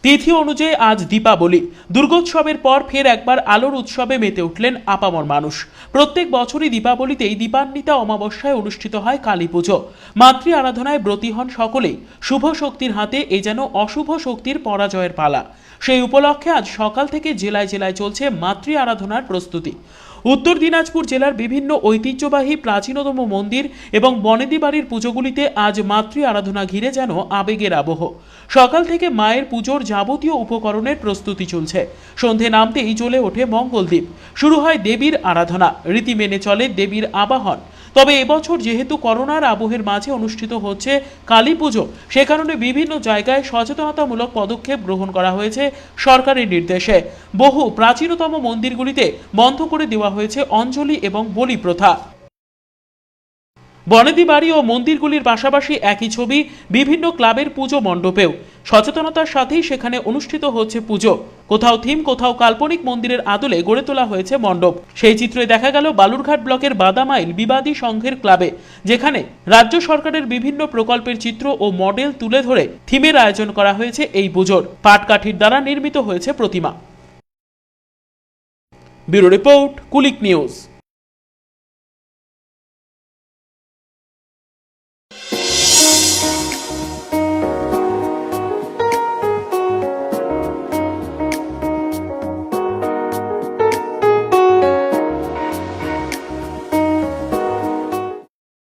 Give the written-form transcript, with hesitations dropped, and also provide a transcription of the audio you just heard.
তিথি অনুযায়ী আজ দীপাবলি। দুর্গোৎসবের পর ফের একবার আলোর উৎসবে মেতে উঠলেন আপামর মানুষ। প্রত্যেক বছরই দীপাবলিতেই দীপান্বিতা অমাবস্যায় অনুষ্ঠিত হয় কালী পুজো। মাতৃ আরাধনায় ব্রতী হন সকলেই। শুভ শক্তির হাতে এ যেন অশুভ শক্তির পরাজয়ের পালা। সেই উপলক্ষে আজ সকাল থেকে জেলায় জেলায় চলছে মাতৃ আরাধনার প্রস্তুতি। উত্তর দিনাজপুর জেলার বিভিন্ন ঐতিহ্যবাহী প্রাচীনতম মন্দির এবং বনেদি বাড়ির পুজোগুলিতে আজ মাতৃ আরাধনা ঘিরে যেন আবেগের আবহ। সকাল থেকে মায়ের পুজোর যাবতীয় উপকরণের প্রস্তুতি চলছে। সন্ধে নামতেই জ্বলে ওঠে মঙ্গলদ্বীপ। শুরু হয় দেবীর আরাধনা। রীতি মেনে চলে দেবীর আবাহন। তবে এবছর যেহেতু করোনার আবহের মাঝে অনুষ্ঠিত হচ্ছে কালী পুজো, সে কারণে বিভিন্ন জায়গায় সচেতনতামূলক পদক্ষেপ গ্রহণ করা হয়েছে সরকারের নির্দেশে। বহু প্রাচীনতম মন্দিরগুলিতে বন্ধ করে দেওয়া হয়েছে অঞ্জলি এবং বলি প্রথা। বনেদি বাড়ি ও মন্দিরগুলির পাশাপাশি একই ছবি বিভিন্ন ক্লাবের পুজো মণ্ডপেও। সচেতনতার সাথেই সেখানে অনুষ্ঠিত হচ্ছে পুজো। কোথাও থিম, কোথাও কাল্পনিক মন্দিরের আদলে গড়ে তোলা হয়েছে মণ্ডপ। সেই চিত্রে দেখা গেল বালুরঘাট ব্লকের বাদামাইল বিবাদী সংঘের ক্লাবে, যেখানে রাজ্য সরকারের বিভিন্ন প্রকল্পের চিত্র ও মডেল তুলে ধরে থিমের আয়োজন করা হয়েছে এই পুজোর। পাটকাঠির দ্বারা নির্মিত হয়েছে প্রতিমা। Bureau report, Kulik news.